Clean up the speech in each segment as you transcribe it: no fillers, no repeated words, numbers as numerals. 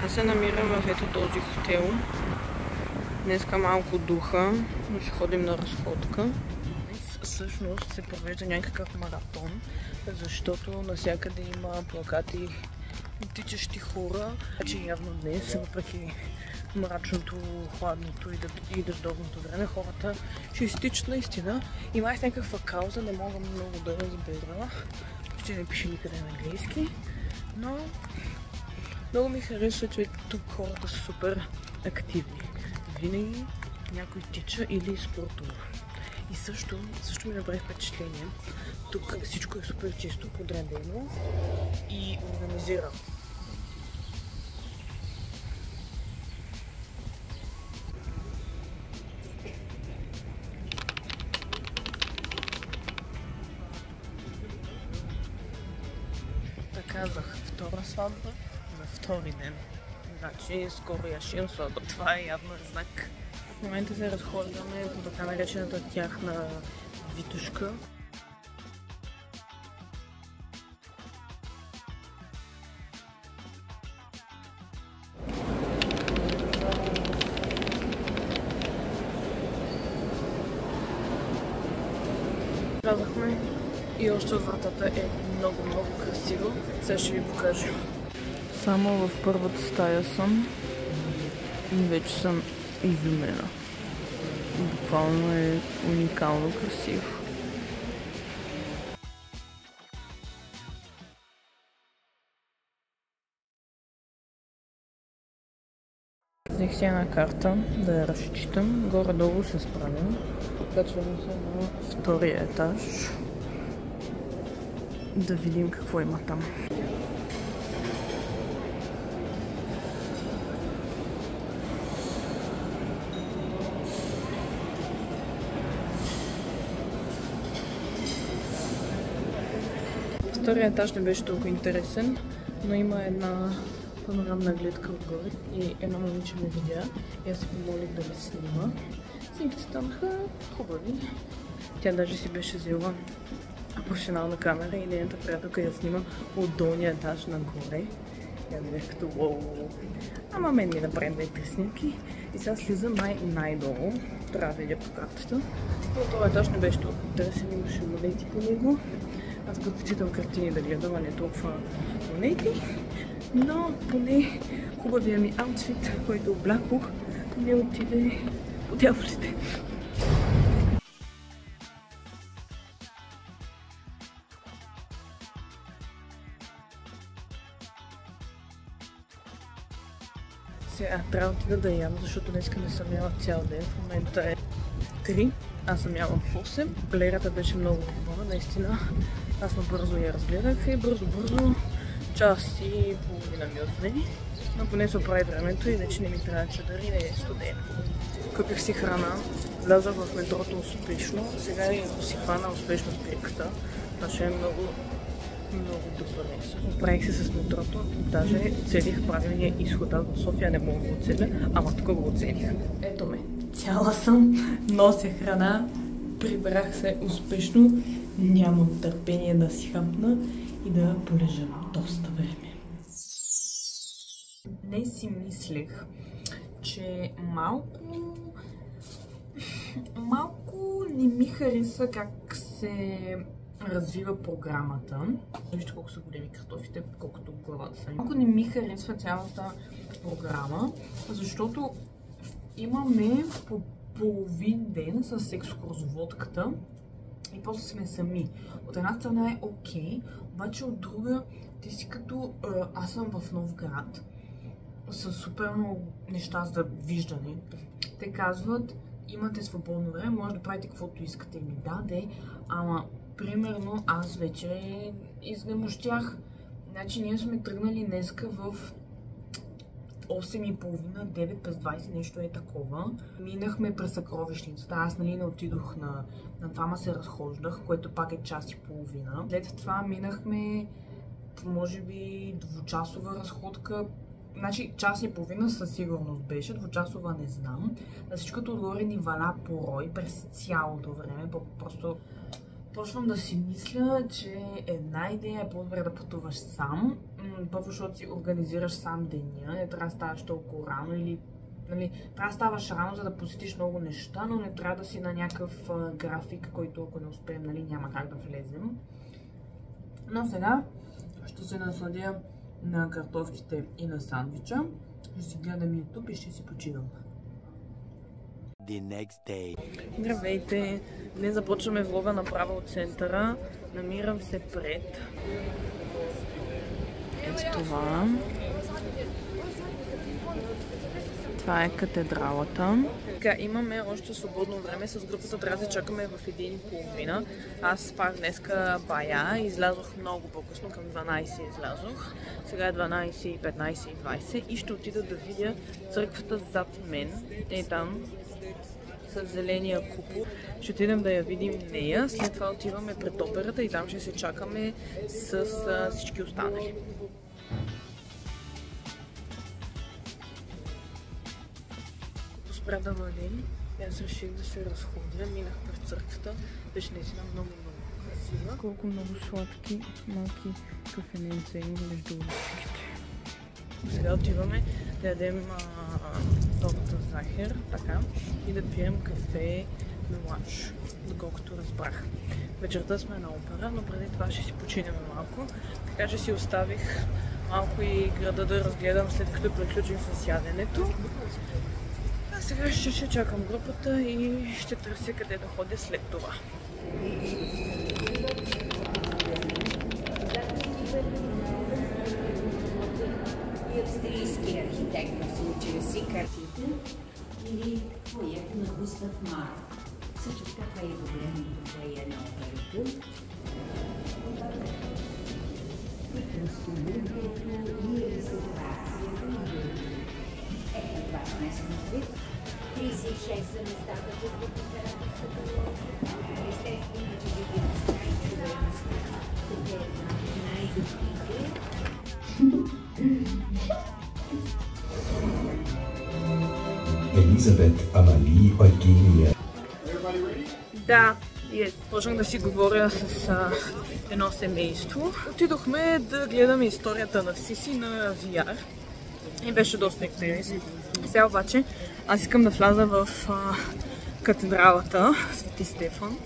Аз се намирам в ето този хотел. Днеска малко духа, но ще ходим на разходка. Всъщност се провежда някакъв маратон, защото навсякъде има плакати и тичащи хора. Значи явно днес, въпреки мрачното, хладното и дъждовното време, хората ще изтичат наистина. Има някаква кауза, не мога много да разбера. Почти не пише никъде на английски, но много ми харесва, че тук хората са супер активни. Винаги някой тича или спортува. И също ми направи впечатление. Тук всичко е супер чисто, подредено и организирано. Казах втора сватба на втори ден. Значи скоро я ще имам сватба. Това е явно знак. В момента се разхождаме по така наречената тяхна Витушка. Казахме и още от вратата е много красиво. Сега ще ви покажа. Само в първата стая съм и вече съм изумена. Буквално е уникално красиво. Взех си една карта да я разчитам. Горе-долу се справям. Качваме се на втория етаж. Да видим какво има там. Втория етаж не беше толкова интересен, но има една панорамна гледка отгоре и едно момиче ме видя и аз се помолих да ме снима. Снимките станаха хубави. Тя даже си беше взела професионална камера и нейната приятелка я снима от долния етаж нагоре. Я видях като уоу. Ама мен ми направим 2-3 снимки и сега слизам най-долу. Трябва да видя по картата. Но този етаж не беше толкова интересен, имаше монети по него. Аз предпочитам картини да гледам, а не толкова монети. Но поне хубавия ми аутфит, който облякох, не отиде по дяволите. Сега трябва да отида да ям, защото днеска не съм яла цял ден. В момента е 3, аз съм яла в 8. Галерията беше много хубава, наистина. Аз набързо я разгледах и бързо час и половина ми отне. Но поне се оправи времето и вече не ми трябва чадър и не е студено. Купих си храна, влязах в метрото успешно, сега и си хвана успешно спирката. Това ще е много добър рейс. Оправих се с метрото, даже целих правилния изход. Аз в София не мога да го оцеля, ама тук го оцелих. Ето ме, цяла съм, нося храна, прибрах се успешно, нямам търпение да си хапна и да полежа доста време. Днес си мислех, че малко не ми хареса как се развива програмата. Вижте колко са големи картофите, колкото главата са. Малко не ми харесва цялата програма, защото имаме по половин ден с екскурзоводката и после сме сами. От една страна е окей, обаче от друга ти си като аз съм в нов град с супер много неща за виждане. Те казват, имате свободно време, може да правите каквото искате. Ми даде, ама примерно аз вече изнемощях. Значи ние сме тръгнали днеска в 8:30, 9 през 20, нещо е такова. Минахме през съкровищницата. Аз не отидох на двама се разхождах, което пак е час и половина. След това минахме, може би, двучасова разходка. Значи час и половина със сигурност беше, двучасова не знам. На всичкото отгоре ни валя порой през цялото време, просто Почвам да си мисля, че една идея е по-добре да пътуваш сам. Първо, защото си организираш сам деня, не трябва да ставаш толкова рано или трябва да ставаш рано, за да посетиш много неща, но не трябва да си на някакъв график, който ако не успеем, няма как да влезем. Но сега ще се насладя на картофките и на сандвича. Ще си гледам YouTube и ще си почивам. Здравейте! Днес започваме влога направо от центъра. Намирам се пред ето това. Това е катедралата. Така, имаме още свободно време. С групата трябва да чакаме в 1:30. Аз спах днеска бая. Излязох много по-късно, към 12 излязох. Сега е 12, 15 и 20 и ще отида да видя църквата зад мен. Е там, с зеления купол. Ще отидем да я видим нея. След това отиваме пред операта и там ще се чакаме с всички останали. Спря да валим. Аз реших да се разходя. Минах през църквата. Беше наистина много красива. Колко много сладки малки кафененца има между уличките. Сега отиваме да ядем тортата захар, така, и да пием кафе меланж, доколкото разбрах. Вечерта сме на опера, но преди това ще си починем малко, така че си оставих малко и града да разгледам след като приключим с яденето. А сега ще чакам групата и ще търся къде да ходя след това. Австрийски архитект в случая си картите или фоето на Густав Мар. Също така това е голямото фойе на операта. И кръстолюбието и реставрацията на Бюргер. Ето това смесено вид. 36 са местата, които императорската лодка. Естествено, че видим най-чудесността. Тук е една от най-добрите. Елизабет, Амали, Евгения. Да, почнах да си говоря с едно семейство. Отидохме да гледаме историята на Сиси на VR и беше доста интересно. Сега обаче аз искам да вляза в катедралата Свети Стефан.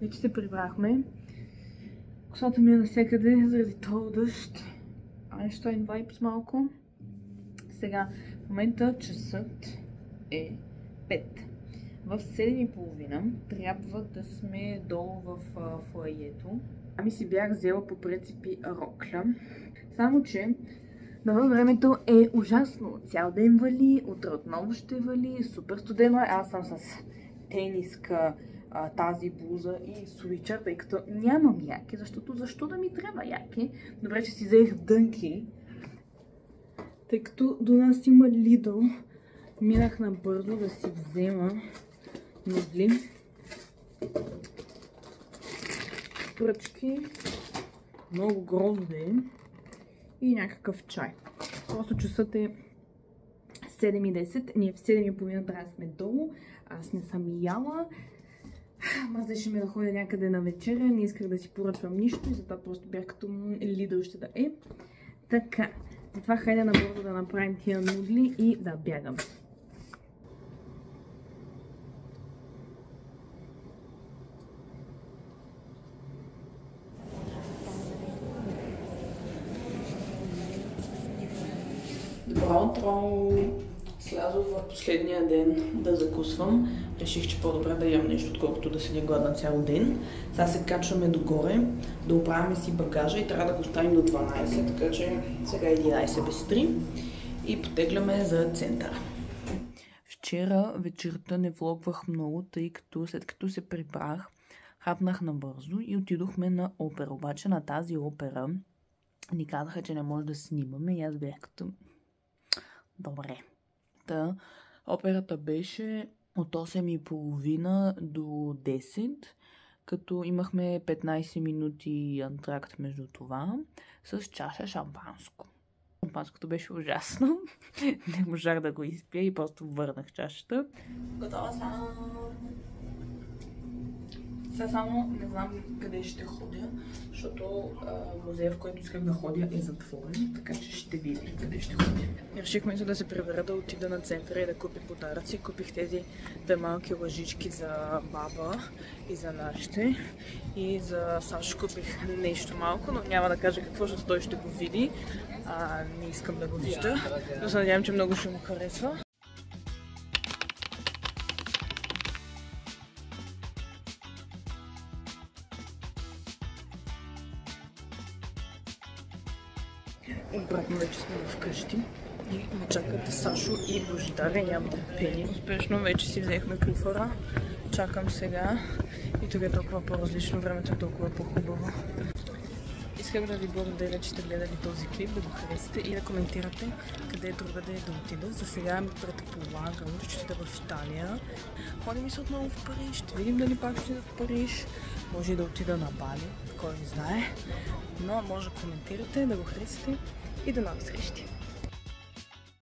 Вече се прибрахме. Косата ми е навсякъде заради този дъжд. Einstein Vibes малко. Сега, в момента часът е 5. В 7:30 трябва да сме долу в фоайето. Ами си бях взела по принципи рокля. Само че навън времето е ужасно. Цял ден вали, утре отново ще вали, супер студено е. Аз съм с тениска, тази блуза и свичър, тъй като нямам яки, защото защо да ми трябва яки? Добре, че си взех дънки, тъй като до нас има Lidl. Минах набързо да си взема нудли, пръчки, много грозде и някакъв чай. Просто часът е 7:10, ние в 7:30 трябва да сме долу, аз не съм яла. Мазеше ме да ходя някъде на вечеря, не исках да си поръчвам нищо и затова просто бях като Lidl ще да е. Така, затова хайде набързо да направим тия нудли и да бягам. Добро утро! Слязох в последния ден да закусвам. Реших, че по-добре да ям нещо, отколкото да седя гладна цял ден. Сега се качваме догоре, да оправяме си багажа и трябва да го ставим до 12, така че сега е 11 без 3 и потегляме за центъра. Вчера вечерта не влогвах много, тъй като след като се прибрах, хапнах набързо и отидохме на опера. Обаче на тази опера ни казаха, че не може да снимаме и аз бях като добре. Та, операта беше от 8:30 до 10, като имахме 15 минути антракт между това с чаша шампанско. Шампанското беше ужасно. Не можах да го изпия и просто върнах чашата. Готова съм. Сега само не знам къде ще ходя, защото музея, в който исках да ходя, е затворен, така че ще видим къде ще ходя. Решихме се да се прибера да отида на центъра и да купя подаръци. Купих тези две малки лъжички за баба и за нашите. И за Сашо купих нещо малко, но няма да кажа какво, защото той ще го види. Не искам да го вижда, но се надявам, че много ще му харесва. Обратно вече сме вкъщи и ме чакат Сашо и Божидар, няма търпение. Успешно вече си взехме куфара. Чакам сега и тук е толкова по-различно, времето е толкова по-хубаво. Искам да ви благодаря, че сте гледали този клип, да го харесате и да коментирате къде другаде да отида. За сега ми предполагам, че ще отида в Италия. Ходим и се отново в Париж, ще видим дали пак ще отида в Париж. Може и да отида на Бали, кой не знае. Но може да коментирате, да го харесате и до нови срещи!